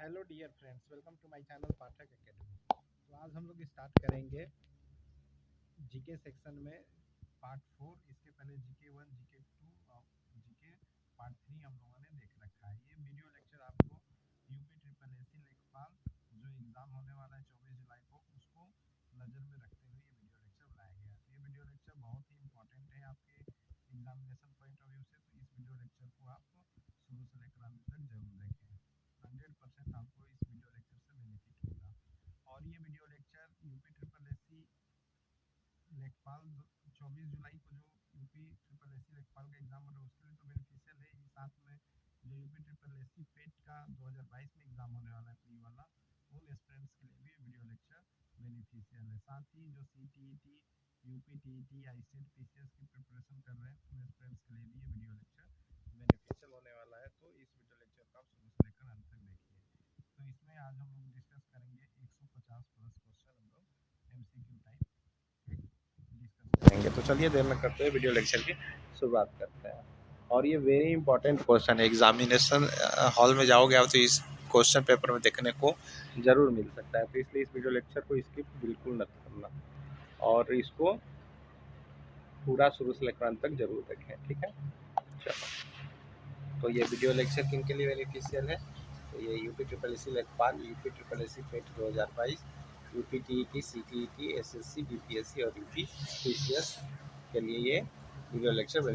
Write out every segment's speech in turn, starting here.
Hello dear friends, welcome to my channel Pathak Academy. तो आज हम लोग स्टार्ट करेंगे जीके सेक्शन में पार्ट 4। इसके पहले जीके 1, जीके 2 और जीके पार्ट 3 हम लोगों ने देख रखा है। ये वीडियो लेक्चर आपको यूपी ट्रिपल एसी लेखपाल जो एग्ज़ाम होने वाला है 24 जुलाई को, उसको नज़र में रखते हुए ये वीडियो लेक्चर बनाया गया है। तो ये वीडियो लेक्चर बहुत ही इंपॉर्टेंट है आपके एग्जामिनेशन पॉइंट ऑफ व्यू से। तो इस वीडियो लेक्चर को आप शुरू से लेकर अंत तक जरूर देखें। 100% आपको इस वीडियो लेक्चर से बेनिफिट होगा। और ये video lecture UP triple AC लेखपाल 24 जुलाई को जो यूपी ट्रिपल एसी लेखपाल का एग्जाम हो रहा है उसके लिए तो बेनिफिशियल है ही, साथ में जो यूपी ट्रिपल एसी पेट का 2022 में एग्जाम होने वाला है प्री वाला, उन स्टूडेंट्स के लिए भी वीडियो लेक्चर बेनिफिशियल है। साथ ही जो सीटीईटी, यूपी टीईटी, आईसीएट, पीसीएस की प्रिपरेशन कर रहे हैं उन स्टूडेंट्स के लिए भी ये वीडियो लेक्चर बेनिफिशियल होने वाला है। तो इस वीडियो लेक्चर को आप शुरू से लेकर अंत तक देखिए। तो इसमें आज हम लोग डिस्कस करेंगे 150 प्लस क्वेश्चन हम लोग एमसीक्यू टाइप डिस्कस करेंगे। तो चलिए देर न करते हुए वीडियो लेक्चर की शुरुआत करते हैं। और ये वेरी इंपॉर्टेंट क्वेश्चन है, एग्जामिनेशन हॉल में जाओगे आप तो इस क्वेश्चन पेपर में देखने को जरूर मिल सकता है। तो इसलिए इस वीडियो लेक्चर को स्किप बिल्कुल मत करना और इसको पूरा शुरू से लेकर अंत तक जरूर देखें, ठीक है। चलो, तो ये वीडियो लेक्चर किन के लिए बेनिफिशियल है? तो ये यूपी ट्रिपल एसी लेखपाल, यूपी ट्रिपल एसी पेट 2022, UP TET, CTET, SSC, BPSC और यूपी पीसीएस के लिए ये वीडियो लेक्चर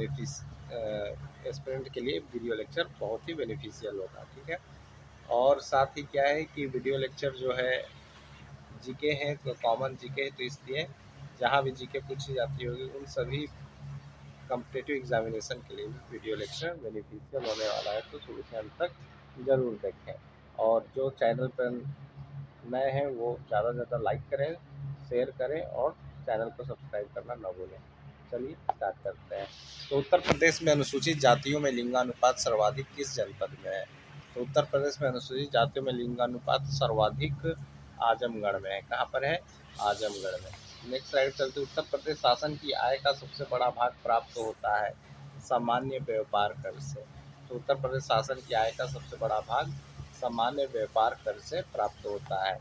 एस्पिरेंट के लिए वीडियो लेक्चर बहुत ही बेनिफिशियल होगा, ठीक है। और साथ ही क्या है कि वीडियो लेक्चर जो है जीके है तो कॉमन जीके है, तो इसलिए जहाँ भी जीके पूछी जाती होगी उन सभी कॉम्पिटिटिव एग्जामिनेशन के लिए भी वीडियो लेक्चर बेनिफिशियल होने वाला है। तो शुरू से अंत तक ज़रूर देखें। और जो चैनल पर नए हैं वो ज़्यादा से ज़्यादा लाइक करें, शेयर करें और चैनल को सब्सक्राइब करना ना भूलें। चलिए स्टार्ट करते हैं। तो उत्तर प्रदेश में अनुसूचित जातियों में लिंगानुपात सर्वाधिक किस जनपद में है? तो उत्तर प्रदेश में अनुसूचित जातियों में लिंगानुपात सर्वाधिक आजमगढ़ में है। कहाँ पर है? आजमगढ़ में। नेक्स्ट स्लाइड चलते। उत्तर प्रदेश शासन की आय का सबसे बड़ा भाग प्राप्त होता है सामान्य व्यापार कर से। तो उत्तर प्रदेश शासन की आय का सबसे बड़ा भाग सामान्य व्यापार कर से प्राप्त होता है।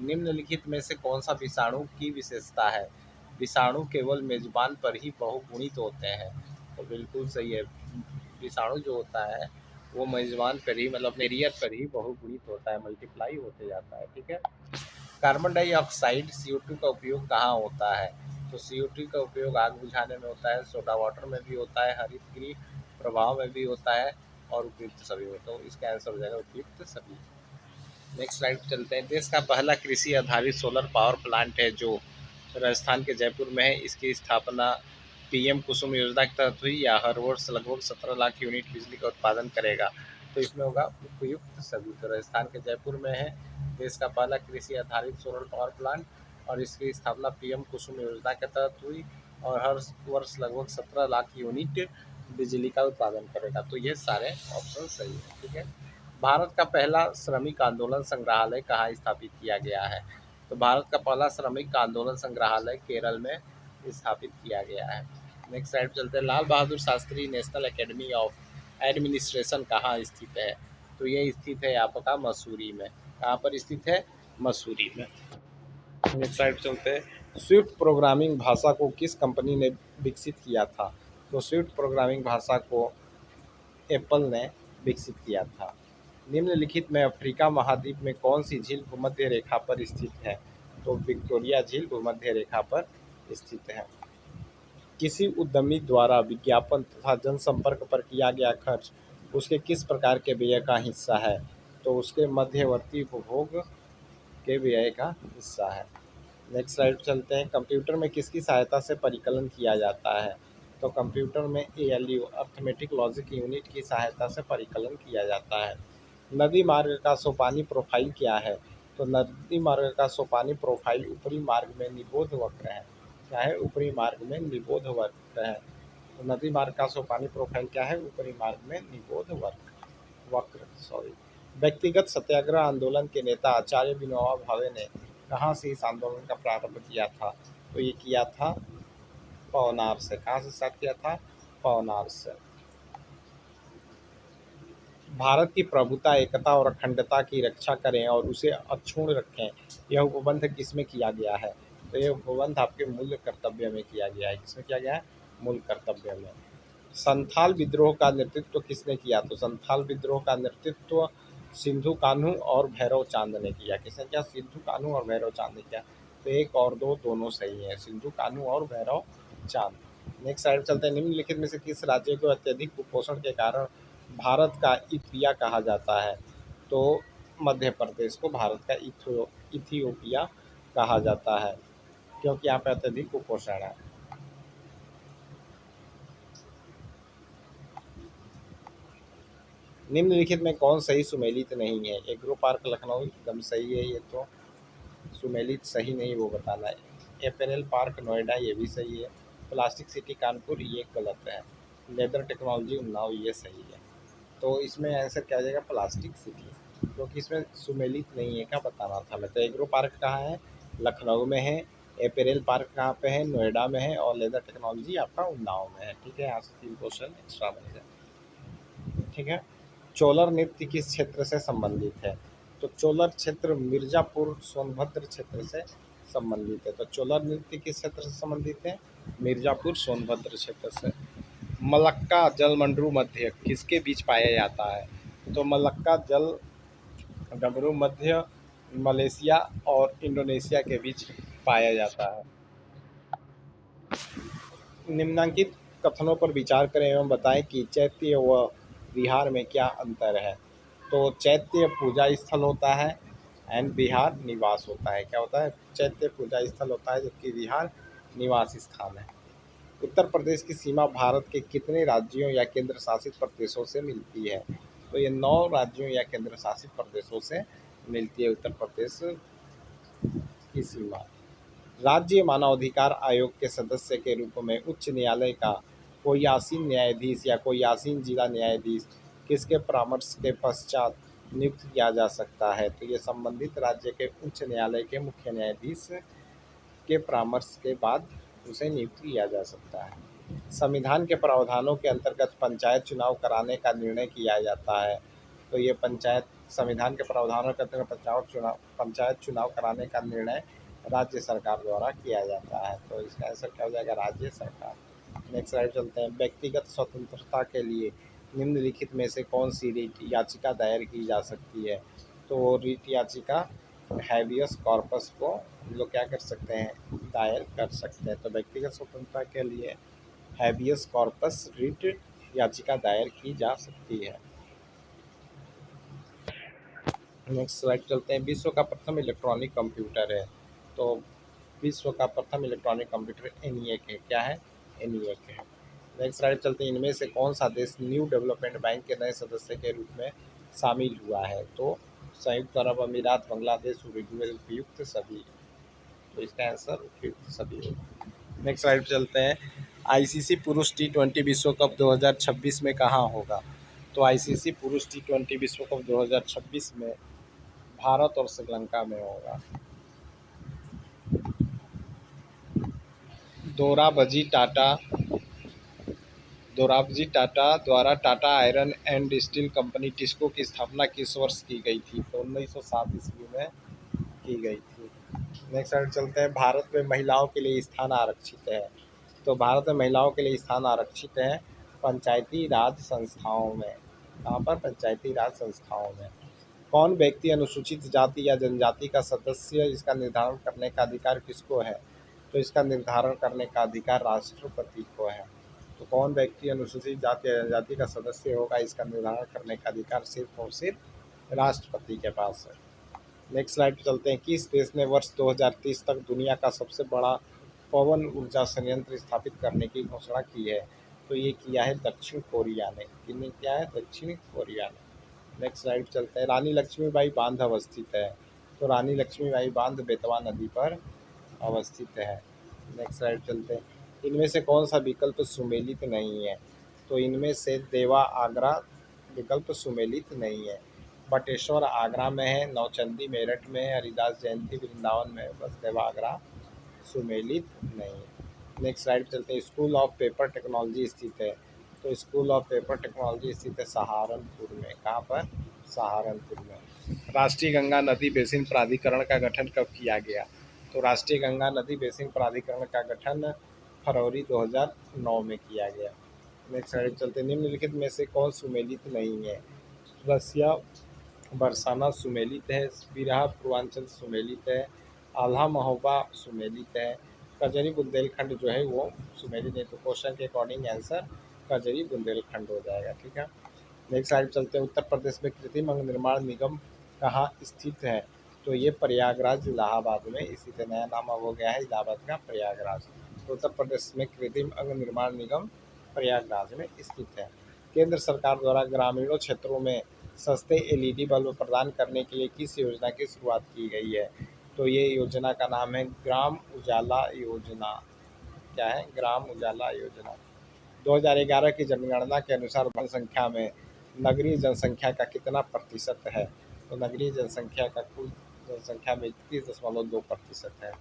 निम्नलिखित में से कौन सा विषाणु की विशेषता है? विषाणु केवल मेजबान पर ही बहुगुणित होते हैं। तो बिल्कुल सही है, विषाणु जो होता है वो मेजबान पर ही मतलब कैरियर पर ही बहुगुणित होता है, मल्टीप्लाई होते जाता है, ठीक है। कार्बन डाइऑक्साइड CO2 का उपयोग कहाँ होता है? तो CO2 का उपयोग आग बुझाने में होता है, सोडा वाटर में भी होता है, हरित गृह प्रभाव में भी होता है और उपयुक्त सभी में। तो इसका आंसर हो जाएगा उपयुक्त सभी। नेक्स्ट स्लाइड पर चलते हैं। देश का पहला कृषि आधारित सोलर पावर प्लांट है जो राजस्थान के जयपुर में है। इसकी स्थापना पीएम कुसुम योजना के तहत हुई। या हर वर्ष लगभग 17 लाख यूनिट बिजली का उत्पादन करेगा। तो इसमें होगा उपयुक्त सभी। तो राजस्थान के जयपुर में है देश का पहला कृषि आधारित सोलर पावर प्लांट और इसकी स्थापना पीएम कुसुम योजना के तहत हुई और हर वर्ष लगभग 17 लाख यूनिट बिजली का उत्पादन करेगा। तो ये सारे ऑप्शन सही है, ठीक है। भारत का पहला श्रमिक आंदोलन संग्रहालय कहाँ स्थापित किया गया है? तो भारत का पहला श्रमिक आंदोलन संग्रहालय केरल में स्थापित किया गया है। नेक्स्ट साइड चलते हैं। Lal Bahadur Shastri National Academy of Administration कहाँ स्थित है? तो ये स्थित है आपका मसूरी में। कहाँ पर स्थित है? मसूरी में। नेक्स्ट साइड चलते हैं। स्विफ्ट प्रोग्रामिंग भाषा को किस कंपनी ने विकसित किया था? तो स्विफ्ट प्रोग्रामिंग भाषा को एप्पल ने विकसित किया था। निम्नलिखित में अफ्रीका महाद्वीप में कौन सी झील भूमध्य रेखा पर स्थित है? तो विक्टोरिया झील भूमध्य रेखा पर स्थित है। किसी उद्यमी द्वारा विज्ञापन तथा जनसंपर्क पर किया गया खर्च उसके किस प्रकार के व्यय का हिस्सा है? तो उसके मध्यवर्ती उपभोग के व्यय का हिस्सा है। नेक्स्ट स्लाइड चलते हैं। कंप्यूटर में किसकी सहायता से परिकलन किया जाता है? तो कंप्यूटर में ALU अर्थमेटिक लॉजिक यूनिट की सहायता से परिकलन किया जाता है। नदी मार्ग का सोपानी प्रोफाइल क्या है? तो नदी मार्ग का सोपानी प्रोफाइल ऊपरी मार्ग में निबोध वक्र है। क्या है? ऊपरी मार्ग में निबोध वक्र है। तो नदी मार्ग का सोपानी प्रोफाइल क्या है? ऊपरी मार्ग में निबोध वक्र। व्यक्तिगत सत्याग्रह आंदोलन के नेता आचार्य विनोबा भावे ने कहाँ से इस आंदोलन का प्रारंभ किया था? तो ये किया था पवनार से। कहाँ से स्टार्ट किया था? पवनार से। भारत की प्रभुता, एकता और अखंडता की रक्षा करें और उसे अक्षुण्ण रखें। यह उपबंध किसमें किया गया है? तो यह उपबंध आपके मूल कर्तव्य में किया गया है। किसमें किया गया है? मूल कर्तव्य में। संथाल विद्रोह का नेतृत्व किसने किया? तो संथाल विद्रोह का नेतृत्व सिंधु कान्हू और भैरव चांद ने किया। किसने किया? सिंधु कान्हू और भैरव चांद ने किया। तो एक और दो दोनों सही है, सिंधु कान्हू और भैरव चांद। नेक्स्ट साइड चलते हैं। निम्नलिखित में से किस राज्य को अत्यधिक कुपोषण के कारण भारत का इथिया कहा जाता है? तो मध्य प्रदेश को भारत का इथियोपिया कहा जाता है, क्योंकि यहाँ पे अत्यधिक कुपोषण है। निम्नलिखित में कौन सही सुमेलित नहीं है? एग्रो पार्क लखनऊ एकदम सही है, ये तो सुमेलित सही नहीं वो बताना है। एपेरल पार्क नोएडा ये भी सही है। प्लास्टिक सिटी कानपुर ये गलत है। लेदर टेक्नोलॉजी उन्नाव ये सही है। तो इसमें आंसर क्या आ जाएगा? प्लास्टिक सिटी, क्योंकि इसमें सुमेलित नहीं है, क्या बताना था मैं। तो एग्रो पार्क कहाँ है? लखनऊ में है। एपेरल पार्क कहाँ पे है? नोएडा में है। और लेदर टेक्नोलॉजी आपका उन्नाव में है। ठीक है, यहाँ से 3 क्वेश्चन एक्स्ट्रा बन गए। ठीक है। चोलर नृत्य किस क्षेत्र से संबंधित है? तो चोलर क्षेत्र मिर्जापुर सोनभद्र क्षेत्र से संबंधित है। तो चोलर नृत्य किस क्षेत्र से संबंधित है? मिर्जापुर सोनभद्र क्षेत्र से। मलक्का जल मंडरू मध्य किसके बीच पाया जाता है? तो मलक्का जल डमरू मध्य मलेशिया और इंडोनेशिया के बीच पाया जाता है। निम्नांकित कथनों पर विचार करें एवं बताएं कि चैत्य व विहार में क्या अंतर है। तो चैत्य पूजा स्थल होता है एंड विहार निवास होता है। क्या होता है? चैत्य पूजा स्थल होता है, जबकि विहार निवास स्थान है। उत्तर प्रदेश की सीमा भारत के कितने राज्यों या केंद्र शासित प्रदेशों से मिलती है? तो ये 9 राज्यों या केंद्र शासित प्रदेशों से मिलती है उत्तर प्रदेश की सीमा। राज्य मानवाधिकार आयोग के सदस्य के रूप में उच्च न्यायालय का कोई आसीन न्यायाधीश या कोई आसीन जिला न्यायाधीश किसके परामर्श के पश्चात नियुक्त किया जा सकता है? तो ये संबंधित राज्य के उच्च न्यायालय के मुख्य न्यायाधीश के परामर्श के बाद उसे नियुक्त किया जा सकता है। संविधान के प्रावधानों के अंतर्गत पंचायत चुनाव कराने का निर्णय किया जाता है। तो ये पंचायत संविधान के प्रावधानों के अंतर्गत पंचायत चुनाव कराने का निर्णय राज्य सरकार द्वारा किया जाता है। तो इसका आंसर क्या हो जाएगा? राज्य सरकार। नेक्स्ट स्लाइड चलते हैं। व्यक्तिगत स्वतंत्रता के लिए निम्नलिखित में से कौन सी रीट याचिका दायर की जा सकती है? तो रीट याचिका हैबियस कॉर्पस को हम लोग क्या कर सकते हैं? दायर कर सकते हैं। तो व्यक्तिगत स्वतंत्रता के लिए हैबियस कॉर्पस रिट याचिका दायर की जा सकती है। नेक्स्ट स्लाइड चलते हैं। विश्व का प्रथम इलेक्ट्रॉनिक कंप्यूटर है। तो विश्व का प्रथम इलेक्ट्रॉनिक कंप्यूटर एनिएक है। क्या है? एनिएक है। नेक्स्ट स्लाइड चलते हैं। इनमें से कौन सा देश न्यू डेवलपमेंट बैंक के नए सदस्य के रूप में शामिल हुआ है? तो संयुक्त अरब अमीरात, बांग्लादेश, उरुग्वे, उपयुक्त सभी। तो इसका आंसर उपयुक्त सभी होगा। नेक्स्ट स्लाइड चलते हैं। आईसीसी पुरुष टी20 विश्व कप 2026 में कहाँ होगा? तो आईसीसी पुरुष टी20 विश्व कप 2026 में भारत और श्रीलंका में होगा। दोराबजी टाटा दोराबजी टाटा द्वारा Tata iron and steel company TISCO की स्थापना किस वर्ष की गई थी? तो 1907 ईस्वी में की गई थी। नेक्स्ट साइड चलते हैं। भारत में महिलाओं के लिए स्थान आरक्षित है। तो भारत में महिलाओं के लिए स्थान आरक्षित है पंचायती राज संस्थाओं में। कहाँ पर? पंचायती राज संस्थाओं में। कौन व्यक्ति अनुसूचित जाति या जनजाति का सदस्य इसका निर्धारण करने का अधिकार किसको है? तो इसका निर्धारण करने का अधिकार राष्ट्रपति को है। तो कौन व्यक्ति अनुसूचित जाति या जनजाति का सदस्य होगा, इसका निर्धारण करने का अधिकार सिर्फ और सिर्फ राष्ट्रपति के पास है। नेक्स्ट स्लाइड पे चलते हैं। किस देश ने वर्ष 2030 तक दुनिया का सबसे बड़ा पवन ऊर्जा संयंत्र स्थापित करने की घोषणा की है? तो ये किया है दक्षिण कोरिया ने। किसने किया है? दक्षिण कोरिया ने। नेक्स्ट स्लाइड चलते हैं। रानी लक्ष्मीबाई बांध अवस्थित है। तो रानी लक्ष्मीबाई बांध बेतवा नदी पर अवस्थित है। नेक्स्ट स्लाइड चलते हैं। इनमें से कौन सा विकल्प सुमेलित नहीं है? तो इनमें से देवा आगरा विकल्प सुमेलित नहीं है। बटेश्वर आगरा में है, नौचंदी मेरठ में है, हरिदास जयंती वृंदावन में है, बस देवा आगरा सुमेलित नहीं है। नेक्स्ट स्लाइड चलते हैं। स्कूल ऑफ पेपर टेक्नोलॉजी स्थित है। तो स्कूल ऑफ पेपर टेक्नोलॉजी स्थित है सहारनपुर में। कहाँ पर? सहारनपुर में। राष्ट्रीय गंगा नदी बेसिन प्राधिकरण का गठन कब किया गया? तो राष्ट्रीय गंगा नदी बेसिन प्राधिकरण का गठन फरवरी 2009 में किया गया। नेक्स्ट स्लाइड चलते। निम्नलिखित में से कौन सुमेलित नहीं है? रसिया बरसाना सुमेलित है, बिरहा पूर्वांचल सुमेलित है, आल्हा महोबा सुमेलित है, कजरी बुंदेलखंड जो है वो सुमेलित है। तो क्वेश्चन के अकॉर्डिंग आंसर कजरी बुंदेलखंड हो जाएगा। ठीक है, नेक्स्ट साइड चलते हैं। उत्तर प्रदेश में कृत्रिम अंग निर्माण निगम कहाँ स्थित है? तो ये प्रयागराज इलाहाबाद में स्थित है। नया नाम अब हो गया है इलाहाबाद का प्रयागराज। तो उत्तर प्रदेश में कृत्रिम अंग निर्माण निगम प्रयागराज में स्थित है। केंद्र सरकार द्वारा ग्रामीणों क्षेत्रों में सस्ते एलईडी बल्ब प्रदान करने के लिए किस योजना की शुरुआत की गई है? तो ये योजना का नाम है ग्राम उजाला योजना। क्या है? ग्राम उजाला योजना। 2011 की जनगणना के अनुसार जनसंख्या में नगरीय जनसंख्या का कितना प्रतिशत है? तो नगरीय जनसंख्या का कुल जनसंख्या में 31.2% है।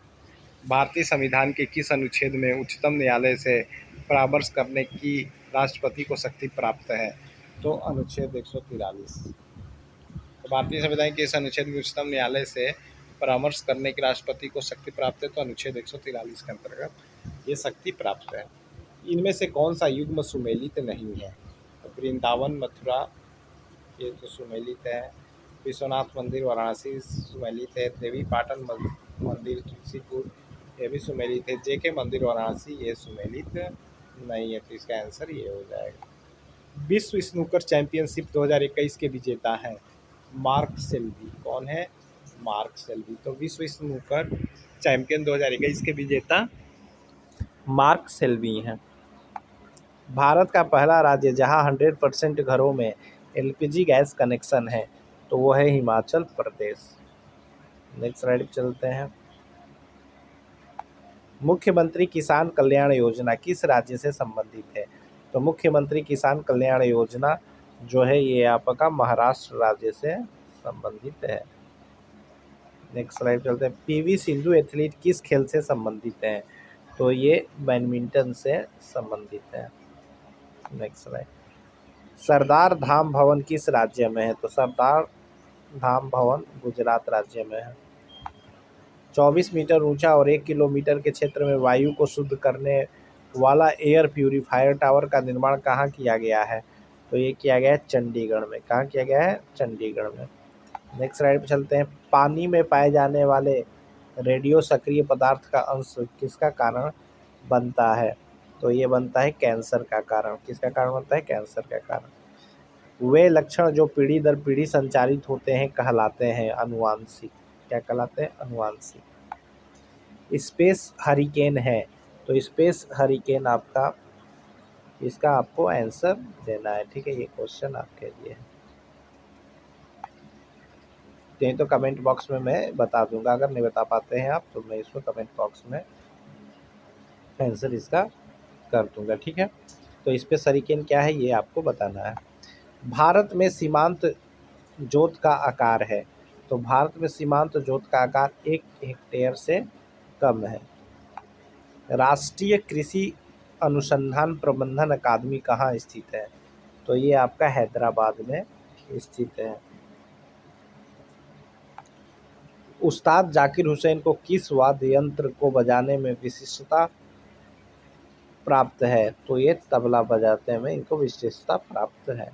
भारतीय संविधान के किस अनुच्छेद में उच्चतम न्यायालय से परामर्श करने की राष्ट्रपति को शक्ति प्राप्त है? तो अनुच्छेद 143। तो भारतीय संविधान के इस अनुच्छेद में उच्चतम न्यायालय से परामर्श करने की राष्ट्रपति को शक्ति प्राप्त है। तो अनुच्छेद 143 के अंतर्गत ये शक्ति प्राप्त है। इनमें से कौन सा युग्म सुमेलित नहीं है? तो वृंदावन मथुरा ये तो सुमेलित है, विश्वनाथ मंदिर वाराणसी सुमेलित है, देवी पाटन मंदिर तुलसीपुर ये भी सुमेलित है, जेके मंदिर वाराणसी ये सुमेलित नहीं है। तो इसका आंसर ये हो जाएगा। विश्व स्नूकर चैंपियनशिप 2021 के विजेता हैं मार्क सेल्वी। कौन है? मार्क सेल्वी। तो विश्व स्नूकर चैंपियन 2021 के विजेता मार्क सेल्वी हैं। भारत का पहला राज्य जहां 100% घरों में एलपीजी गैस कनेक्शन है तो वो है हिमाचल प्रदेश। नेक्स्ट स्लाइड चलते हैं। मुख्यमंत्री किसान कल्याण योजना किस राज्य से संबंधित है? तो मुख्यमंत्री किसान कल्याण योजना जो है ये आपका महाराष्ट्र राज्य से संबंधित है। नेक्स्ट स्लाइड चलते हैं। पीवी सिंधु एथलीट किस खेल से संबंधित है? तो ये बैडमिंटन से संबंधित है। Next slide. सरदार धाम भवन किस राज्य में है? तो सरदार धाम भवन गुजरात राज्य में है। 24 मीटर ऊंचा और 1 किलोमीटर के क्षेत्र में वायु को शुद्ध करने वाला एयर प्यूरिफायर टावर का निर्माण कहाँ किया गया है? तो ये किया गया है चंडीगढ़ में। कहाँ किया गया है? चंडीगढ़ में। नेक्स्ट स्लाइड पे चलते हैं। पानी में पाए जाने वाले रेडियो सक्रिय पदार्थ का अंश किसका कारण बनता है? तो ये बनता है कैंसर का कारण। किसका कारण बनता है? कैंसर का कारण। वे लक्षण जो पीढ़ी दर पीढ़ी संचारित होते हैं कहलाते हैं अनुवांशिक। क्या कहलाते हैं? अनुवांशिक। स्पेस हरिकेन है तो स्पेस हरिकेन आपका इसका आपको आंसर देना है। ठीक है, ये क्वेश्चन आपके लिए है। तो कमेंट बॉक्स में मैं बता दूंगा, अगर नहीं बता पाते हैं आप तो मैं इसमें कमेंट बॉक्स में आंसर इसका कर दूंगा। ठीक है, तो स्पेस हरिकेन क्या है ये आपको बताना है। भारत में सीमांत जोत का आकार है तो भारत में सीमांत जोत का आकार 1 हेक्टेयर से कम है। राष्ट्रीय कृषि अनुसंधान प्रबंधन अकादमी कहाँ स्थित है? तो ये आपका हैदराबाद में स्थित है। उस्ताद जाकिर हुसैन को किस वाद्य यंत्र को बजाने में विशिष्टता प्राप्त है? तो ये तबला बजाते में इनको विशिष्टता प्राप्त है।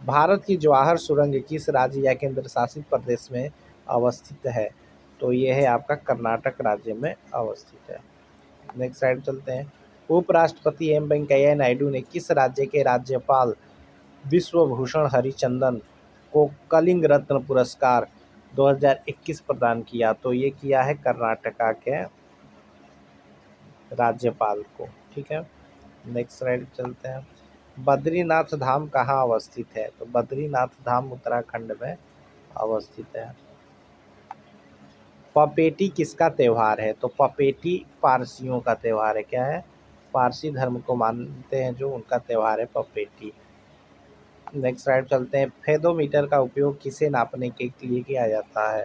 भारत की जवाहर सुरंग किस राज्य या केंद्र शासित प्रदेश में अवस्थित है? तो ये है आपका कर्नाटक राज्य में अवस्थित है। नेक्स्ट साइड चलते हैं। उपराष्ट्रपति एम वेंकैया नायडू ने किस राज्य के राज्यपाल विश्वभूषण हरिचंदन को कलिंग रत्न पुरस्कार 2021 प्रदान किया? तो ये किया है कर्नाटका के राज्यपाल को। ठीक है, नेक्स्ट स्लाइड चलते हैं। बद्रीनाथ धाम कहाँ अवस्थित है? तो बद्रीनाथ धाम उत्तराखंड में अवस्थित है। पपेटी किसका त्यौहार है? तो पपेटी पारसियों का त्यौहार है। क्या है? पारसी धर्म को मानते हैं जो, उनका त्यौहार है पपेटी। नेक्स्ट स्लाइड चलते हैं। फेदोमीटर का उपयोग किसे नापने के लिए किया जाता है?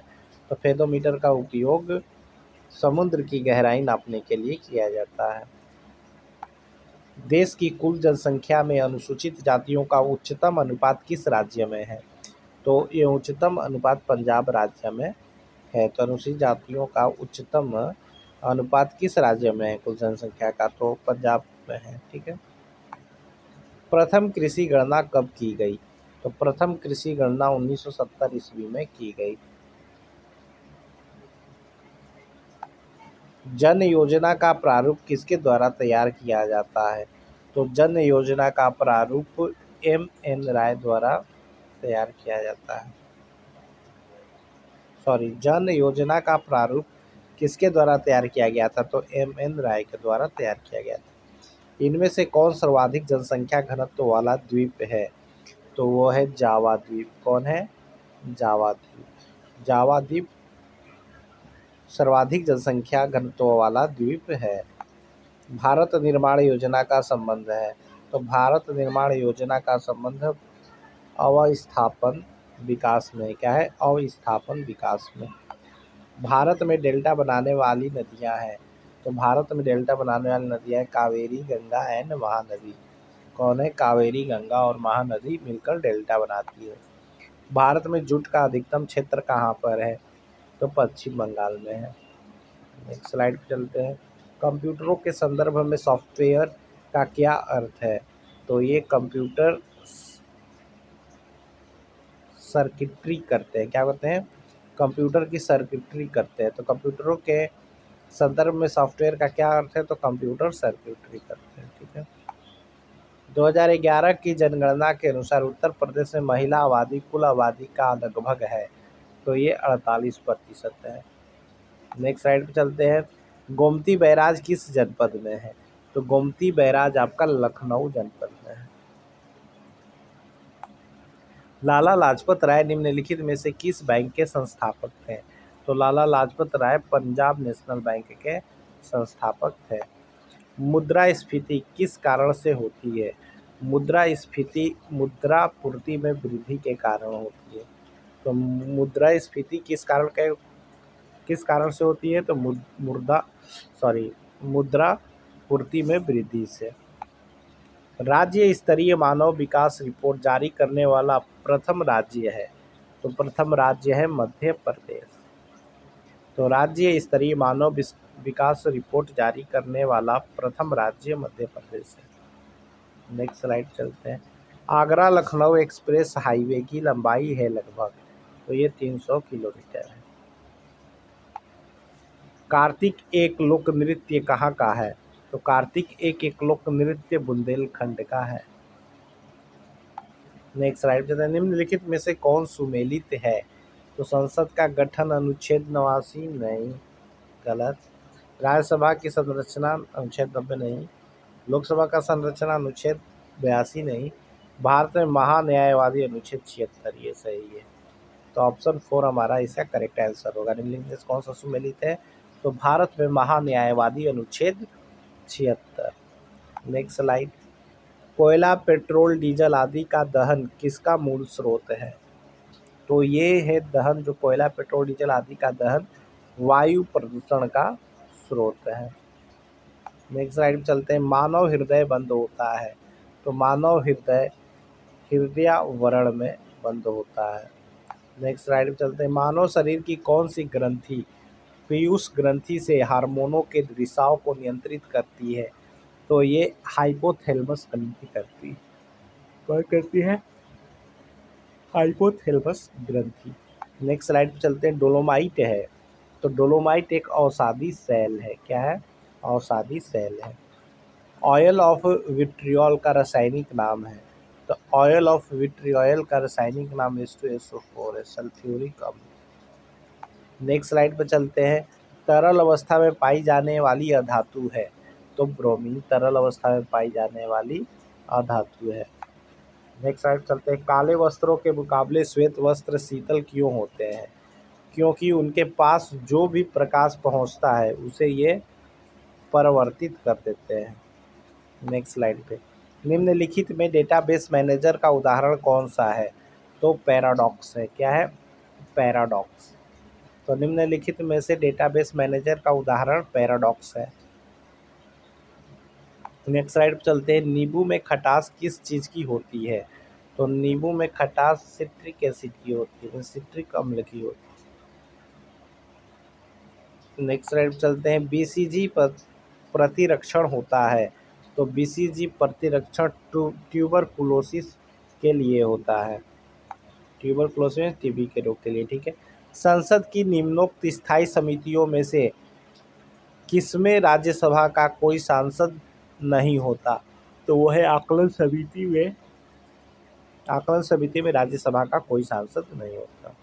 तो फेदोमीटर का उपयोग समुद्र की गहराई नापने के लिए किया जाता है। देश की कुल जनसंख्या में अनुसूचित जातियों का उच्चतम अनुपात किस राज्य में है? तो ये उच्चतम अनुपात पंजाब राज्य में है। तो अनुसूचित जातियों का उच्चतम अनुपात किस राज्य में है कुल जनसंख्या का? तो पंजाब में है। ठीक है। प्रथम कृषि गणना कब की गई? तो प्रथम कृषि गणना 1970 ईस्वी में की गई। जन योजना का प्रारूप किसके द्वारा तैयार किया जाता है? तो जन योजना का प्रारूप एम.एन. राय द्वारा तैयार किया जाता है। जन योजना का प्रारूप किसके द्वारा तैयार किया गया था? तो एम.एन. राय के द्वारा तैयार किया गया था। इनमें से कौन सर्वाधिक जनसंख्या घनत्व वाला द्वीप है? तो वो है जावा द्वीप। कौन है? जावा द्वीप। जावा द्वीप सर्वाधिक जनसंख्या घनत्व वाला द्वीप है। भारत निर्माण योजना का संबंध है। तो भारत निर्माण योजना का संबंध अवस्थापन विकास में। क्या है? अवस्थापन विकास में। भारत में डेल्टा बनाने वाली नदियां हैं। तो भारत में डेल्टा बनाने वाली नदियां हैं कावेरी, गंगा एंड महानदी। कौन है? कावेरी, गंगा और महानदी मिलकर डेल्टा बनाती है। भारत में जूट का अधिकतम क्षेत्र कहाँ पर है? तो पश्चिम बंगाल में है। नेक्स्ट स्लाइड पे चलते हैं। कंप्यूटरों के संदर्भ में सॉफ्टवेयर का क्या अर्थ है? तो ये कंप्यूटर सर्किटरी करते हैं। क्या करते हैं? कंप्यूटर की सर्किटरी करते हैं। तो कंप्यूटरों के संदर्भ में सॉफ्टवेयर का क्या अर्थ है? तो कंप्यूटर सर्किटरी करते हैं। ठीक है। 2011 की जनगणना के अनुसार उत्तर प्रदेश में महिला आबादी कुल आबादी का लगभग है। तो ये 48% है। नेक्स्ट स्लाइड पे चलते हैं। गोमती बैराज किस जनपद में है? तो गोमती बैराज आपका लखनऊ जनपद में है। लाला लाजपत राय निम्नलिखित में से किस बैंक के संस्थापक थे? तो लाला लाजपत राय पंजाब नेशनल बैंक के संस्थापक थे। मुद्रास्फीति किस कारण से होती है? मुद्रास्फीति मुद्रापूर्ति में वृद्धि के कारण होती है। तो मुद्रास्फीति किस कारण से होती है? तो मुद्रा पूर्ति में वृद्धि से। राज्य स्तरीय मानव विकास रिपोर्ट जारी करने वाला प्रथम राज्य है। तो प्रथम राज्य है मध्य प्रदेश। तो राज्य स्तरीय मानव विकास रिपोर्ट जारी करने वाला प्रथम राज्य मध्य प्रदेश है। नेक्स्ट स्लाइड चलते हैं। आगरा लखनऊ एक्सप्रेस हाईवे की लंबाई है लगभग। तो ये 300 किलोमीटर है। कार्तिक एक लोक नृत्य कहाँ का है? तो कार्तिक एक लोक नृत्य बुंदेलखंड का है। नेक्स्ट स्लाइड पे निम्नलिखित में से कौन सुमेलित है? तो संसद का गठन अनुच्छेद 89 नहीं, गलत। राज्यसभा की संरचना अनुच्छेद 90 नहीं। लोकसभा का संरचना अनुच्छेद 82 नहीं। भारत में महान्यायवादी अनुच्छेद 76 ये सही है। तो ऑप्शन 4 हमारा इसका करेक्ट आंसर होगा। निम्नलिखित में कौन सा सुमेलित है? तो भारत में महान्यायवादी अनुच्छेद 76। Next slide. कोयला, पेट्रोल, डीजल आदि का दहन किसका मूल स्रोत है? तो ये है दहन, जो कोयला, पेट्रोल, डीजल आदि का दहन वायु प्रदूषण का स्रोत है। नेक्स्ट स्लाइड पे चलते हैं। मानव हृदय बंद होता है। तो मानव हृदय हृदयावरण में बंद होता है। नेक्स्ट स्लाइड पे चलते हैं। मानव शरीर की कौन सी ग्रंथि पीयूष ग्रंथि से हार्मोनों के रिसाव को नियंत्रित करती है? तो ये हाइपोथैलेमस ग्रंथि करती है। कौन करती है? हाइपोथैलेमस ग्रंथि। नेक्स्ट स्लाइड पे चलते हैं। डोलोमाइट है। तो डोलोमाइट एक औषधि सेल है। क्या है? औषधि सेल है। ऑयल ऑफ विट्रियोल का रासायनिक नाम है। तो ऑयल ऑफ विट्रियोल का रासायनिक नाम H2SO4 है, सल्फ्यूरिक अम्ल। नेक्स्ट स्लाइड पर चलते हैं। तरल अवस्था में पाई जाने वाली अधातु है। तो ब्रोमीन तरल अवस्था में पाई जाने वाली अधातु है। नेक्स्ट स्लाइड चलते हैं। काले वस्त्रों के मुकाबले श्वेत वस्त्र शीतल क्यों होते हैं? क्योंकि उनके पास जो भी प्रकाश पहुंचता है उसे ये परावर्तित कर देते हैं। नेक्स्ट स्लाइड पे। निम्नलिखित में डेटाबेस मैनेजर का उदाहरण कौन सा है? तो पैराडॉक्स है। क्या है? पैराडॉक्स। तो निम्नलिखित में से डेटाबेस मैनेजर का उदाहरण पैराडॉक्स है। नेक्स्ट स्लाइड पे चलते हैं। नींबू में खटास किस चीज़ की होती है? तो नींबू में खटास सिट्रिक एसिड की होती है, सिट्रिक अम्ल की होती है। नेक्स्ट स्लाइड पे चलते हैं। बीसीजी प्रतिरक्षण होता है, तो बीसीजी प्रतिरक्षण ट्यूबरकुलोसिस के लिए होता है, ट्यूबरकुलोसिस टीबी के रोग के लिए। ठीक है। संसद की निम्नोक्त स्थायी समितियों में से किसमें राज्यसभा का कोई सांसद नहीं होता? तो वो है आकलन समिति में राज्यसभा का कोई सांसद नहीं होता।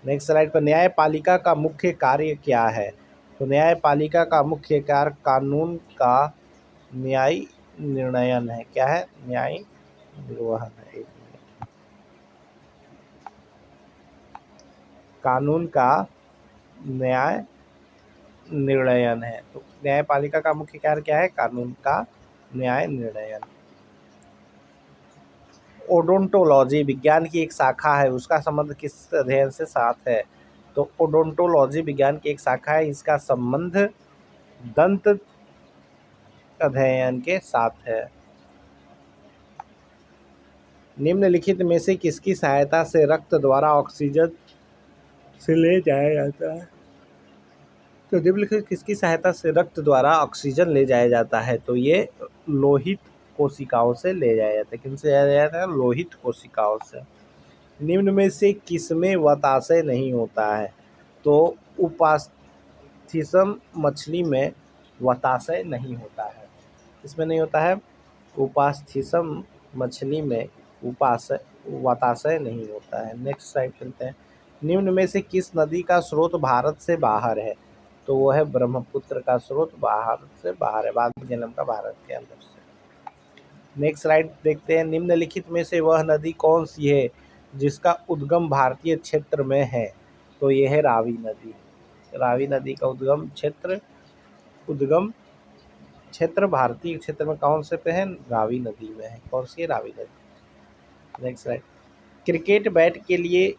नेक्स्ट स्लाइड पर न्यायपालिका का मुख्य कार्य क्या है? तो न्यायपालिका का मुख्य कार्य कानून का न्यायी निर्णयन है। क्या है? न्याय निर्वहन है। कानून का न्याय निर्णयन है। तो न्यायपालिका का मुख्य कार्य क्या है? कानून का न्याय निर्णयन। ओडोंटोलॉजी विज्ञान की एक शाखा है, उसका संबंध किस अध्ययन से साथ है? तो ओडोंटोलॉजी विज्ञान की एक शाखा है, इसका संबंध दंत अध्ययन के साथ है। निम्नलिखित में से किसकी सहायता से रक्त द्वारा ऑक्सीजन से ले जाया जाता है? तो निम्नलिखित किसकी सहायता से रक्त द्वारा ऑक्सीजन ले जाया जाता है? तो ये लोहित कोशिकाओं से ले जाया जाता है। किनसे जाया जाता है? लोहित कोशिकाओं से। निम्न में से किसमें वताशय नहीं होता है? तो उपास्थीसम मछली में वताशय नहीं होता है। किसमें नहीं होता है? उपास्थीसम मछली में वताशय नहीं होता है। नेक्स्ट स्लाइड चलते हैं। निम्न में से किस नदी का स्रोत भारत से बाहर है? तो वो है ब्रह्मपुत्र का स्रोत भारत से बाहर है, बाद में जन्म का भारत के अंदर से। नेक्स्ट स्लाइड देखते हैं। निम्नलिखित में से वह नदी कौन सी है जिसका उद्गम भारतीय क्षेत्र में है? तो ये है रावी नदी। रावी नदी का उद्गम क्षेत्र भारतीय क्षेत्र में कौन से पे है? रावी नदी में है। कौन सी है? रावी नदी। Next slide. क्रिकेट बैट के लिए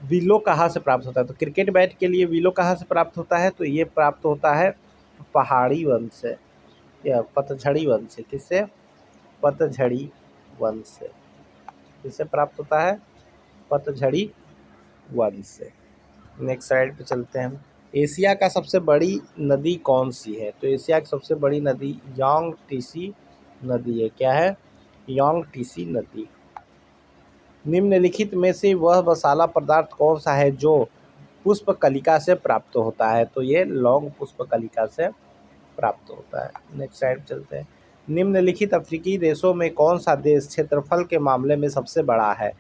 विलो कहाँ से प्राप्त होता है? तो क्रिकेट बैट के लिए विलो कहाँ से प्राप्त होता है? तो ये प्राप्त होता है पहाड़ी वन से या पतझड़ी वन से। किससे? पतझड़ी वन से। किससे प्राप्त होता है? पतझड़ी वन से। नेक्स्ट स्लाइड पे चलते हैं हम। एशिया का सबसे बड़ी नदी कौन सी है? तो एशिया की सबसे बड़ी नदी यांगटीसी नदी है। क्या है? यांगटीसी नदी। निम्नलिखित में से वह मसाला पदार्थ कौन सा है जो पुष्प कलिका से प्राप्त होता है? तो ये लौंग पुष्प कलिका से प्राप्त होता है। नेक्स्ट स्लाइड चलते हैं। निम्नलिखित अफ्रीकी देशों में कौन सा देश क्षेत्रफल के मामले में सबसे बड़ा है?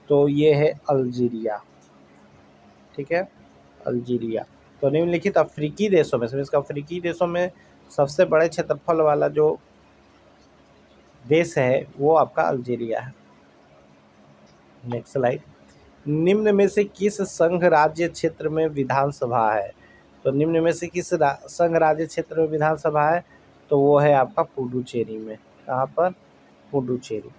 तो ये है अल्जीरिया। ठीक है, अल्जीरिया। तो निम्नलिखित अफ्रीकी देशों में से अफ्रीकी देशों में सबसे बड़े क्षेत्रफल वाला जो देश है वो आपका अल्जीरिया है। Next slide. निम्न में से किस संघ राज्य क्षेत्र में विधानसभा है? तो निम्न में से किस संघ राज्य क्षेत्र में विधानसभा है? तो वो है आपका पुडुचेरी में। कहाँ पर? पुडुचेरी।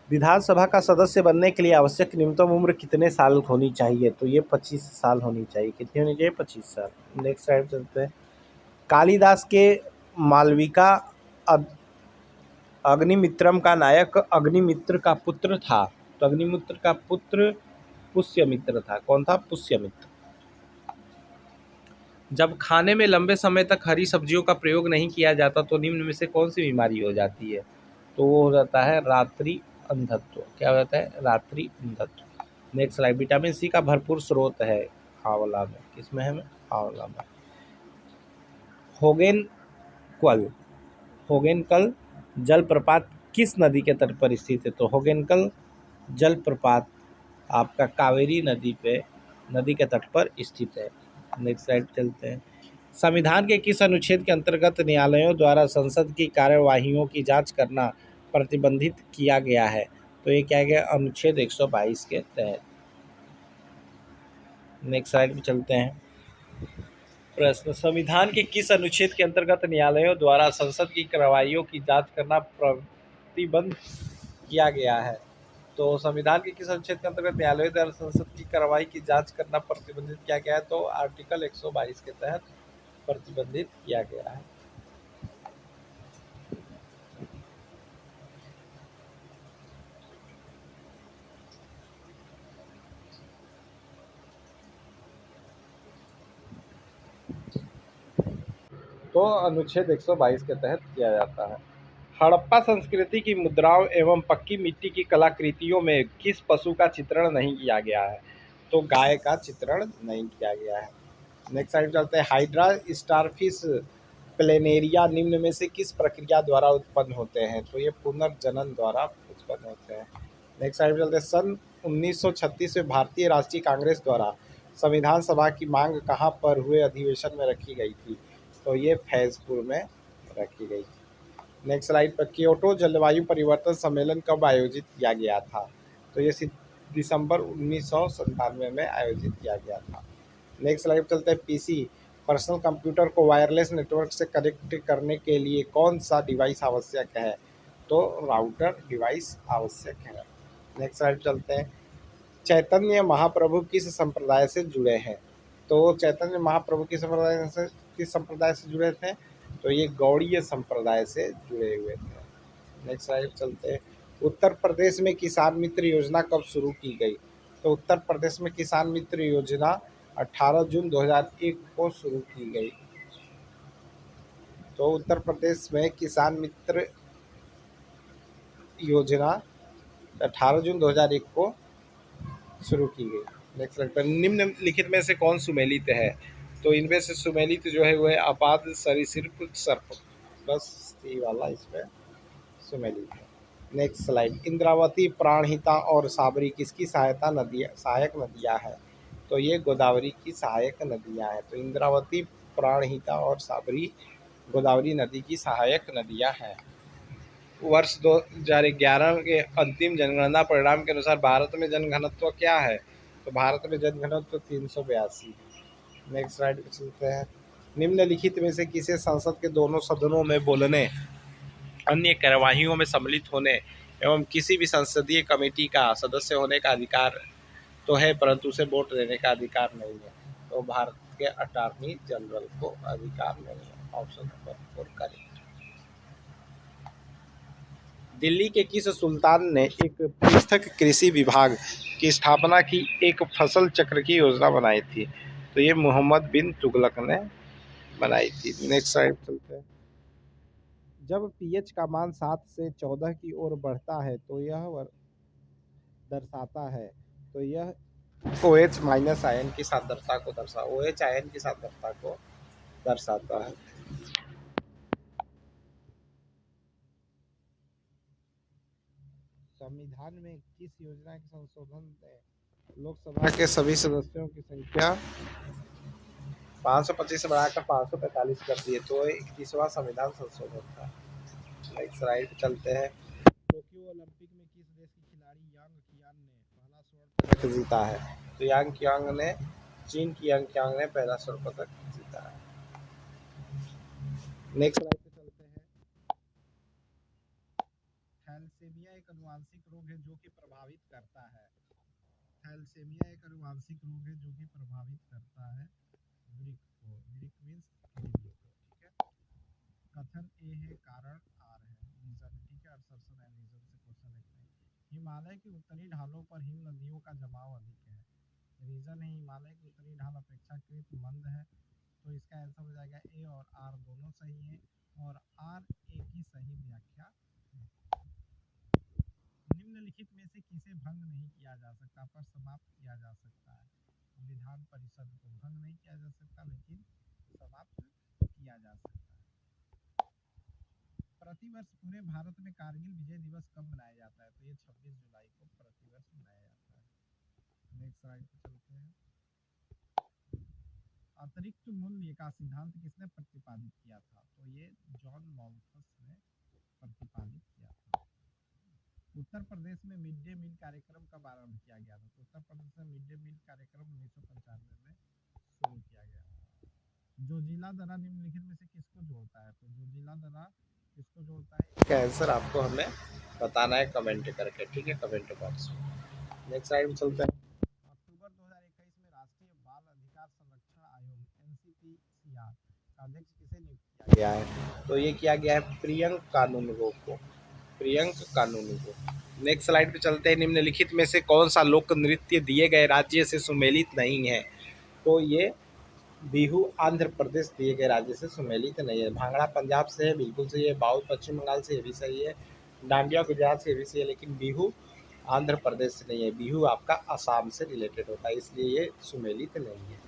विधानसभा का सदस्य बनने के लिए आवश्यक न्यूनतम उम्र कितने साल होनी चाहिए? तो ये 25 साल होनी चाहिए। कितनी होनी चाहिए? 25 साल। नेक्स्ट स्लाइड चलते हैं। कालिदास के मालविका अग्निमित्रम का नायक अग्निमित्र का पुत्र था। तो अग्निमित्र का पुत्र पुष्यमित्र था। कौन था? पुष्यमित्र। जब खाने में लंबे समय तक हरी सब्जियों का प्रयोग नहीं किया जाता तो निम्न में से कौन सी बीमारी हो जाती है? तो वो हो जाता है रात्रि अंधत्व। क्या हो जाता है? रात्रि अंधत्व। Next slide. विटामिन सी का भरपूर स्रोत है आंवला में। किसमें है? आंवला में। होगेनकल जलप्रपात किस नदी के तट पर स्थित है? तो होगेनकल जलप्रपात आपका कावेरी नदी के तट पर स्थित है। नेक्स्ट स्लाइड चलते हैं। संविधान के किस अनुच्छेद के अंतर्गत न्यायालयों द्वारा संसद की कार्यवाहियों की जांच करना प्रतिबंधित किया गया है? तो ये क्या गया? अनुच्छेद 122 के तहत। नेक्स्ट स्लाइड पे चलते हैं। प्रश्न। संविधान के किस अनुच्छेद के अंतर्गत न्यायालयों द्वारा संसद की कार्यवाहियों की जांच करना प्रतिबंध किया गया है। तो संविधान के किस अनुच्छेद के अंतर्गत न्यायालय द्वारा संसद की कार्रवाई की जांच करना प्रतिबंधित किया गया है? तो आर्टिकल 122 के तहत प्रतिबंधित किया गया है। तो अनुच्छेद 122 के तहत किया जाता है। हड़प्पा संस्कृति की मुद्राओं एवं पक्की मिट्टी की कलाकृतियों में किस पशु का चित्रण नहीं किया गया है? तो गाय का चित्रण नहीं किया गया है। नेक्स्ट साइड चलते हैं। हाइड्रा स्टारफिश प्लेनेरिया निम्न में से किस प्रक्रिया द्वारा उत्पन्न होते हैं? तो ये पुनर्जनन द्वारा उत्पन्न होते हैं। नेक्स्ट साइड चलते हैं। सन 1936 में भारतीय राष्ट्रीय कांग्रेस द्वारा संविधान सभा की मांग कहाँ पर हुए अधिवेशन में रखी गई थी? तो ये फैजपुर में रखी गई थी। नेक्स्ट स्लाइड पर क्योटो जलवायु परिवर्तन सम्मेलन कब आयोजित किया गया था? तो ये दिसंबर 1997 में आयोजित किया गया था। नेक्स्ट स्लाइड चलते हैं। पीसी पर्सनल कंप्यूटर को वायरलेस नेटवर्क से कनेक्ट करने के लिए कौन सा डिवाइस आवश्यक है? तो राउटर डिवाइस आवश्यक है। नेक्स्ट स्लाइड चलते हैं। चैतन्य महाप्रभु किस संप्रदाय से जुड़े हैं? तो चैतन्य महाप्रभु किस संप्रदाय से जुड़े थे? तो ये गौड़ीय संप्रदाय से जुड़े हुए थे। नेक्स्ट स्लाइड चलते हैं। उत्तर प्रदेश में किसान मित्र योजना कब शुरू की गई? तो उत्तर प्रदेश में किसान मित्र योजना 18 जून 2001 को शुरू की गई। तो उत्तर प्रदेश में किसान मित्र योजना 18 जून 2001 को शुरू की गई। नेक्स्ट स्लाइड पर निम्नलिखित में से कौन सुमेलित है? तो इनमें से सुमेलित जो है वो है अपाद सरीसृप सर्प, बस सी वाला इसमें सुमेलित है। Next slide. इंद्रावती, प्राणहिता और साबरी किसकी सहायक नदियाँ हैं? तो ये गोदावरी की सहायक नदियाँ हैं। तो इंद्रावती, प्राणहिता और साबरी गोदावरी नदी की सहायक नदियाँ हैं। वर्ष 2011 के अंतिम जनगणना परिणाम के अनुसार भारत में जनघनत्व क्या है? तो भारत में जनघनत्व 382 है। नेक्स्ट स्लाइड पे चलते हैं। निम्नलिखित में से किसे संसद के दोनों सदनों में बोलने, अन्य कार्यवाहियों में सम्मिलित होने एवं किसी भी संसदीय कमेटी का सदस्य होने का अधिकार तो है, परंतु उसे वोट देने का अधिकार नहीं है? तो भारत के अटॉर्नी जनरल को अधिकार नहीं है। Option number 4 correct. दिल्ली के किस सुल्तान ने एक पृथक कृषि विभाग की स्थापना की एक फसल चक्र की योजना बनाई थी? तो ये मोहम्मद बिन तुगलक ने बनाई थी। नेक्स्ट स्लाइड चलते हैं। जब पीएच का मान 7 से 14 की ओर बढ़ता है तो यह दर्शाता है, तो यह OH माइनस आयन की सांद्रता को OH आयन की सांद्रता को दर्शाता है। संविधान में किस योजना के संशोधन ने लोकसभा के सभी सदस्यों की संख्या 525 से बढ़ाकर 545 कर दी है? तो 21वां संविधान संशोधन था। नेक्स्ट स्लाइड पे चलते हैं। टोक्यो ओलंपिक में किस देश की खिलाड़ी यांग कियान ने पहला स्वर्ण पदक जीता है? तो चीन की यांग कियांग ने पहला स्वर्ण पदक जीता है। नेक्स्ट स्लाइड पे चलते हैं। थैलेसीमिया एक अनुवांशिक रोग है जो कि प्रभावित करता है। थैलेसीमिया एक अनुवांशिक रोग है जो कि प्रभावित करता है वृक्क को। वृक्क मीन्स किडनी को। ठीक है। कथन ए है, कारण आर है, रीजन। ठीक है। असर्शन एंड रीजन से क्वेश्चन लिखते हैं। हिमालय की उत्तरी ढालों पर हिम नदियों का जमाव अधिक है। रीजन है, हिमालय की उत्तरी ढाल अपेक्षाकृत मंद है। तो इसका आंसर हो जाएगा ए और आर दोनों सही है, और आर ए की सही व्याख्या है। निम्नलिखित में से किसे भंग नहीं किया जा सकता पर समाप्त किया जा सकता है? विधान परिषद को भंग नहीं किया जा सकता लेकिन समाप्त किया जा सकता है। प्रतिवर्ष पूरे भारत में कारगिल विजय दिवस कब मनाया जाता है? तो ये 26 जुलाई को प्रतिवर्ष मनाया जाता है। नेक्स्ट स्लाइड पे चलते हैं। अतिरिक्त मूल्य का सिद्धांत किसने प्रतिपादित किया था? तो ये जॉन मॉल्थस ने प्रतिपादित किया था। उत्तर प्रदेश में मिड डे मील कार्यक्रम कब आरंभ किया गया था? तो उत्तर प्रदेश में मिड डे मील कार्यक्रम 1995 में शुरू किया गया। जोजिला दर्रा निम्नलिखित में से किसको जोड़ता है? तो जोजिला दर्रा किसको जोड़ता है? इसका आंसर आपको हमें बताना है कमेंट करके, ठीक है, कमेंट बॉक्स में। नेक्स्ट स्लाइड में चलते हैं। अक्टूबर 2021 में राष्ट्रीय बाल अधिकार संरक्षण आयोग एनसीपीसीआर का अध्यक्ष किसे नियुक्त किया गया है? तो ये किया गया है प्रियंक कानूनगो को, प्रियंक कानूनगो। नेक्स्ट स्लाइड पे चलते हैं। निम्नलिखित में से कौन सा लोक नृत्य दिए गए राज्य से सुमेलित नहीं है? तो ये बिहू आंध्र प्रदेश दिए गए राज्य से सुमेलित नहीं है। भांगड़ा पंजाब से है, बिल्कुल सही है। बाउल पश्चिम बंगाल से, ये भी सही है। डांडिया गुजरात से, ये भी सही है। लेकिन बिहू आंध्र प्रदेश से नहीं है। बिहू आपका असम से रिलेटेड होता है, इसलिए ये सुमेलित नहीं है।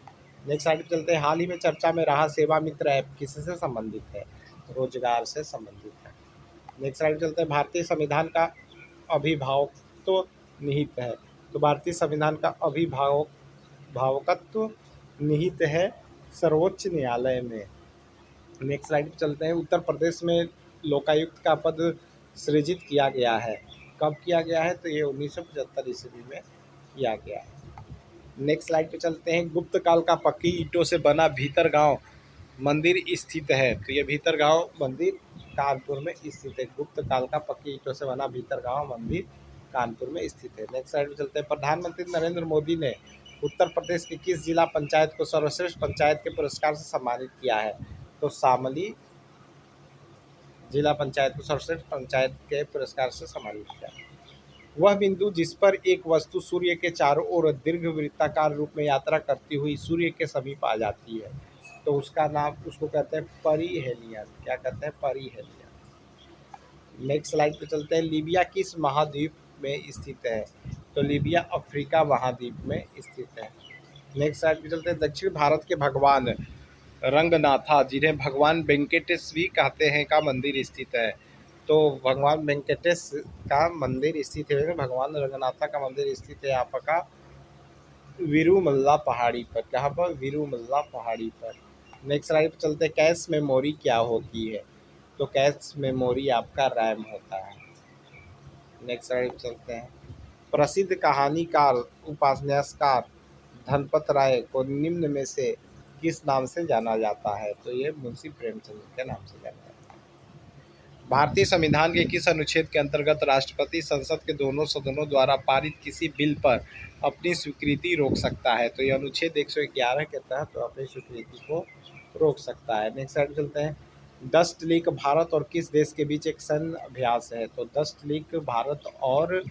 नेक्स्ट स्लाइड पे चलते हैं। हाल ही में चर्चा में रहा सेवा मित्र ऐप किससे संबंधित है? रोजगार से संबंधित है। नेक्स्ट स्लाइड पे चलते हैं। भारतीय संविधान का अभिभावकत्व निहित है? तो भारतीय संविधान का अभिभावकत्व निहित है सर्वोच्च न्यायालय में। नेक्स्ट स्लाइड पे चलते हैं। उत्तर प्रदेश में लोकायुक्त का पद सृजित किया गया है, कब किया गया है? तो ये 1975 ईस्वी में किया गया है। नेक्स्ट स्लाइड पे चलते हैं। गुप्त काल का पक्की ईंटों से बना भीतरगांव मंदिर स्थित है? तो ये भीतरगांव मंदिर कानपुर में स्थित है। गुप्त काल का पक्की ईंटों से बना भीतरगांव मंदिर कानपुर में स्थित है। नेक्स्ट स्लाइड पे चलते हैं। प्रधानमंत्री नरेंद्र मोदी ने उत्तर प्रदेश की किस जिला पंचायत को सर्वश्रेष्ठ पंचायत के पुरस्कार से सम्मानित किया है? तो शामली जिला पंचायत को सर्वश्रेष्ठ पंचायत के पुरस्कार से सम्मानित किया। वह बिंदु जिस पर एक वस्तु सूर्य के चारों ओर दीर्घवृत्ताकार रूप में यात्रा करती हुई सूर्य के समीप आ जाती है, तो उसका नाम, उसको कहते हैं परिहेलियन। क्या कहते हैं? परिहेलियन। नेक्स्ट स्लाइड पे चलते हैं। लीबिया किस महाद्वीप में स्थित है? तो लीबिया अफ्रीका महाद्वीप में स्थित है। नेक्स्ट स्लाइड पे चलते हैं। दक्षिण भारत के भगवान रंगनाथा, जिन्हें भगवान वेंकटेश भी कहते हैं, का मंदिर स्थित है? तो भगवान वेंकटेश का मंदिर स्थित है, भगवान रंगनाथा का मंदिर स्थित है आपका वीरूमल्ला पहाड़ी पर। कहाँ पर? वीरूमल्ला पहाड़ी पर। नेक्स्ट स्लाइड पर चलते हैं। कैश मेमोरी क्या होती है? तो कैश मेमोरी आपका रैम होता है। नेक्स्ट स्लाइड पर चलते हैं। प्रसिद्ध कहानीकार उपन्यासकार धनपत राय को निम्न में से किस नाम से जाना जाता है? तो ये मुंशी प्रेमचंद के नाम से जाना जाता है। भारतीय संविधान के किस अनुच्छेद के अंतर्गत राष्ट्रपति संसद के दोनों सदनों द्वारा पारित किसी बिल पर अपनी स्वीकृति रोक सकता है? तो ये अनुच्छेद 111 के तहत तो अपनी स्वीकृति को रोक सकता है। नेक्स्ट साइड चलते हैं। डस्ट लीक भारत और किस देश के बीच एक सैन्य अभ्यास है? तो डस्ट लीक भारत और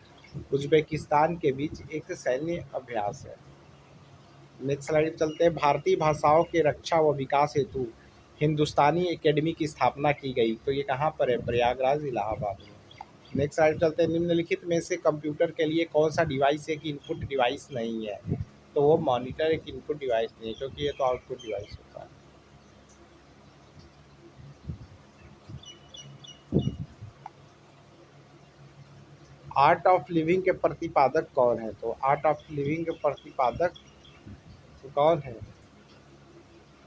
उज्बेकिस्तान के बीच एक सैन्य अभ्यास है। नेक्स्ट स्लाइड चलते हैं। भारतीय भाषाओं के रक्षा व विकास हेतु हिंदुस्तानी एकेडमी की स्थापना की गई, तो ये कहाँ पर है? प्रयागराज, इलाहाबाद में। नेक्स्ट स्लाइड चलते हैं। निम्नलिखित में से कंप्यूटर के लिए कौन सा डिवाइस एक इनपुट डिवाइस नहीं है? तो वो मॉनिटर एक इनपुट डिवाइस नहीं है, क्योंकि ये तो आउटपुट डिवाइस होता है। आर्ट ऑफ लिविंग के प्रतिपादक कौन है? तो आर्ट ऑफ लिविंग के प्रतिपादक कौन है?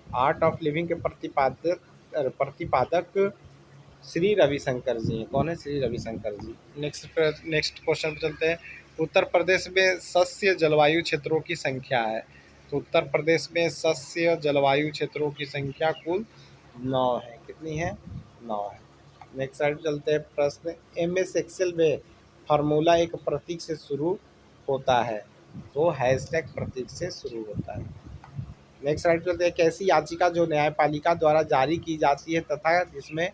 आर्ट ऑफ लिविंग के प्रतिपादक श्री रविशंकर जी हैं। कौन है? श्री रविशंकर जी। नेक्स्ट क्वेश्चन पे चलते हैं। उत्तर प्रदेश में सस्य जलवायु क्षेत्रों की संख्या है? तो उत्तर प्रदेश में सस्य जलवायु क्षेत्रों की संख्या कुल 9 है। कितनी है? 9 है। नेक्स्ट साइड चलते हैं। प्रश्न। MS एक्सेल में फार्मूला एक प्रतीक से शुरू होता है, तो हैशटैग प्रतीक से शुरू होता है। नेक्स्ट स्लाइड चलते हैं। एक ऐसी याचिका जो न्यायपालिका द्वारा जारी की जाती है तथा जिसमें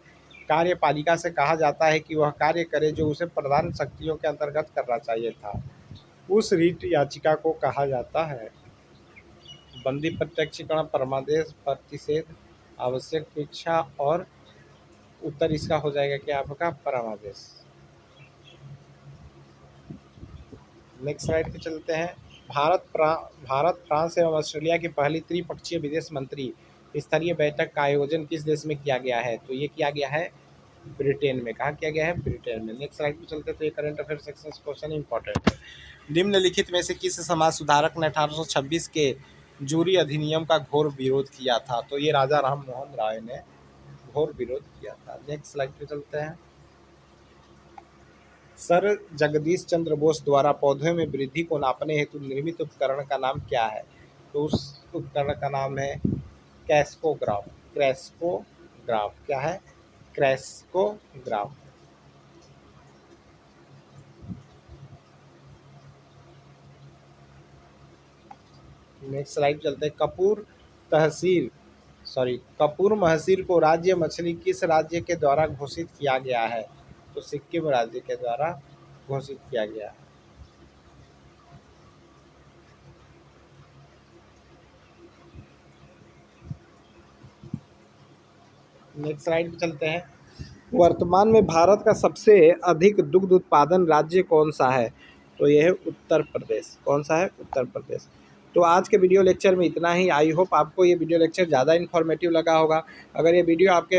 कार्यपालिका से कहा जाता है कि वह कार्य करे जो उसे प्रधान शक्तियों के अंतर्गत करना चाहिए था, उस रीट याचिका को कहा जाता है? बंदी प्रत्यक्षीकरण, परमादेश, प्रतिषेध, आवश्यक शिक्षा, और उत्तर इसका हो जाएगा कि आपका परमादेश। नेक्स्ट स्लाइड पे चलते हैं। भारत, फ्रांस एवं ऑस्ट्रेलिया की पहली त्रिपक्षीय विदेश मंत्री स्तरीय बैठक का आयोजन किस देश में किया गया है? तो ये किया गया है ब्रिटेन में। कहाँ किया गया है? ब्रिटेन में। नेक्स्ट स्लाइड पे चलते हैं। तो ये current affair section question important है। निम्नलिखित में से किस समाज सुधारक ने 1826 के जूरी अधिनियम का घोर विरोध किया था? तो ये राजा राम मोहन राय ने घोर विरोध किया था। नेक्स्ट स्लाइड पे चलते हैं। सर जगदीश चंद्र बोस द्वारा पौधों में वृद्धि को नापने हेतु निर्मित उपकरण का नाम क्या है? तो उस उपकरण का नाम है कैस्कोग्राफ। कैस्कोग्राफ क्या है? क्रेस्कोग्राफ। नेक्स्ट स्लाइड चलते हैं। कपूर महसीर को राज्य मछली किस राज्य के द्वारा घोषित किया गया है? तो सिक्किम राज्य के द्वारा घोषित किया गया है। नेक्स्ट स्लाइड पे चलते हैं। वर्तमान में भारत का सबसे अधिक दुग्ध उत्पादन राज्य कौन सा है? तो यह है उत्तर प्रदेश। कौन सा है? उत्तर प्रदेश। तो आज के वीडियो लेक्चर में इतना ही। आई होप आपको ये वीडियो लेक्चर ज़्यादा इन्फॉर्मेटिव लगा होगा। अगर ये वीडियो आपके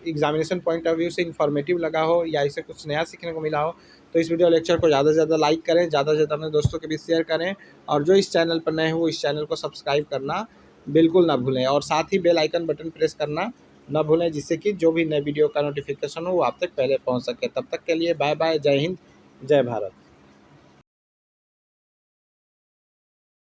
एग्जामिनेशन पॉइंट ऑफ व्यू से इन्फॉर्मेटिव लगा हो या इसे कुछ नया सीखने को मिला हो तो इस वीडियो लेक्चर को ज़्यादा से ज़्यादा लाइक करें, ज़्यादा से ज़्यादा अपने दोस्तों के बीच शेयर करें, और जो इस चैनल पर नए हो वो इस चैनल को सब्सक्राइब करना बिल्कुल ना भूलें, और साथ ही बेल आइकन बटन प्रेस करना ना भूलें, जिससे कि जो भी नए वीडियो का नोटिफिकेशन हो वो आप तक पहले पहुंच सके। तब तक के लिए बाय बाय, जय हिंद, जय भारत।